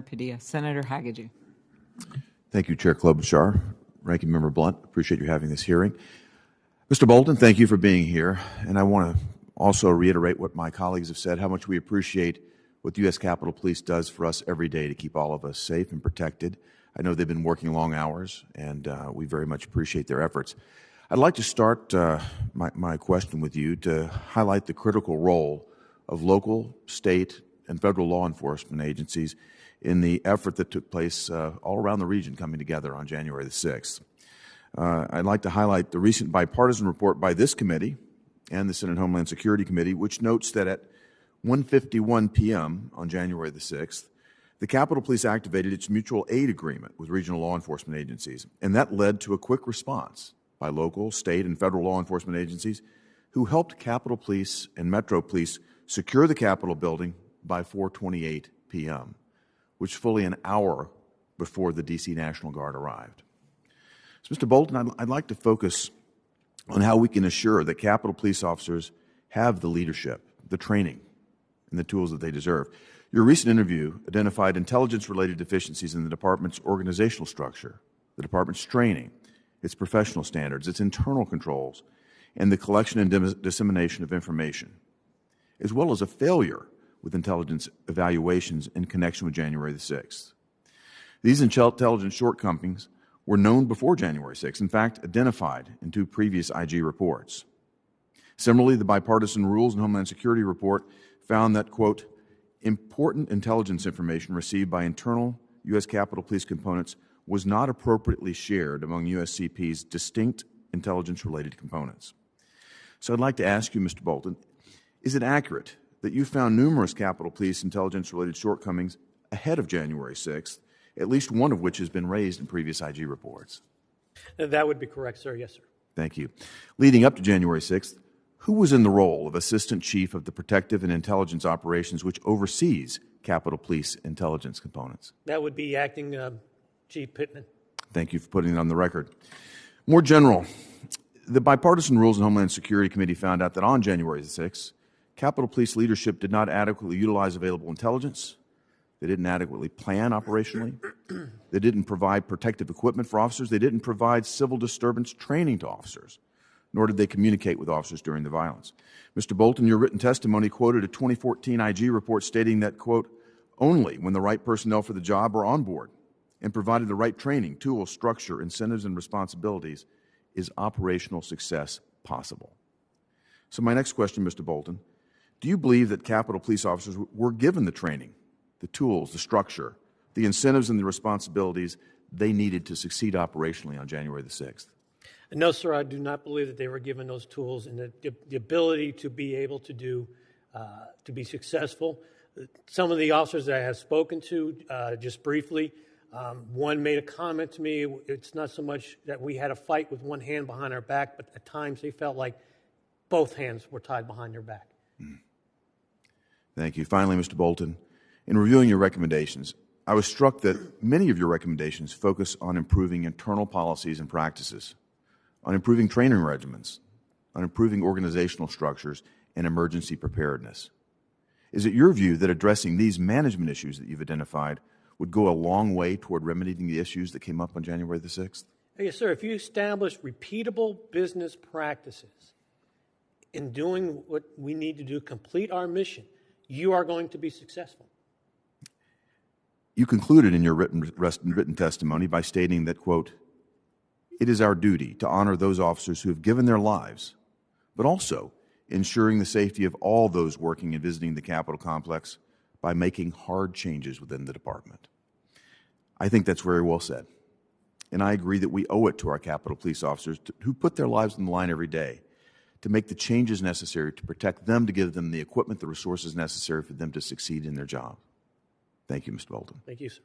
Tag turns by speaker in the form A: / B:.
A: Padilla. Senator Hagerty.
B: Thank you, Chair Klobuchar. Ranking Member Blunt, appreciate you having this hearing. Mr. Bolton, thank you for being here. And I want to also reiterate what my colleagues have said, how much we appreciate what the U.S. Capitol Police does for us every day to keep all of us safe and protected. I know they've been working long hours, and we very much appreciate their efforts. I'd like to start my question with you to highlight the critical role of local, state, and federal law enforcement agencies in the effort that took place all around the region coming together on January the 6th. I'd like to highlight the recent bipartisan report by this committee and the Senate Homeland Security Committee, which notes that at 1:51 p.m. on January the 6th, the Capitol Police activated its mutual aid agreement with regional law enforcement agencies, and that led to a quick response by local, state, and federal law enforcement agencies who helped Capitol Police and Metro Police secure the Capitol building by 4:28 p.m., which fully an hour before the D.C. National Guard arrived. So, Mr. Bolton, I'd like to focus on how we can assure that Capitol Police officers have the leadership, the training, and the tools that they deserve. Your recent interview identified intelligence-related deficiencies in the department's organizational structure, the department's training, its professional standards, its internal controls, and the collection and dissemination of information, as well as a failure with intelligence evaluations in connection with January the 6th. These intelligence shortcomings were known before January 6th, in fact, identified in 2 previous IG reports. Similarly, the Bipartisan Rules and Homeland Security report found that, quote, important intelligence information received by internal U.S. Capitol Police components was not appropriately shared among USCP's distinct intelligence-related components. So I'd like to ask you, Mr. Bolton, is it accurate that you found numerous Capitol Police intelligence-related shortcomings ahead of January 6th, at least one of which has been raised in previous IG reports?
C: That would be correct, sir. Yes, sir.
B: Thank you. Leading up to January 6th, who was in the role of Assistant Chief of the Protective and Intelligence Operations, which oversees Capitol Police intelligence components?
C: That would be Acting Chief Pittman.
B: Thank you for putting it on the record. More general, the Bipartisan Rules and Homeland Security Committee found out that on January the 6th, Capitol Police leadership did not adequately utilize available intelligence. They didn't adequately plan operationally. They didn't provide protective equipment for officers. They didn't provide civil disturbance training to officers, nor did they communicate with officers during the violence. Mr. Bolton, your written testimony quoted a 2014 IG report stating that, quote, only when the right personnel for the job are on board and provided the right training, tools, structure, incentives, and responsibilities is operational success possible. So my next question, Mr. Bolton, do you believe that Capitol Police officers were given the training, the tools, the structure, the incentives, and the responsibilities they needed to succeed operationally on January the 6th?
C: No, sir, I do not believe that they were given those tools and the ability to be able to do, to be successful. Some of the officers that I have spoken to, just briefly, one made a comment to me, it's not so much that we had a fight with one hand behind our back, but at times they felt like both hands were tied behind their back.
B: Thank you. Finally, Mr. Bolton, in reviewing your recommendations, I was struck that many of your recommendations focus on improving internal policies and practices, on improving training regimens, on improving organizational structures, and emergency preparedness. Is it your view that addressing these management issues that you've identified would go a long way toward remedying the issues that came up on January the 6th?
C: Yes, sir. If you establish repeatable business practices in doing what we need to do, complete our mission, you are going to be successful.
B: You concluded in your written testimony by stating that, quote, it is our duty to honor those officers who have given their lives, but also ensuring the safety of all those working and visiting the Capitol complex by making hard changes within the department. I think that's very well said. And I agree that we owe it to our Capitol Police officers who put their lives on the line every day to make the changes necessary to protect them, to give them the equipment, the resources necessary for them to succeed in their job. Thank you, Mr. Bolton.
C: Thank you, sir.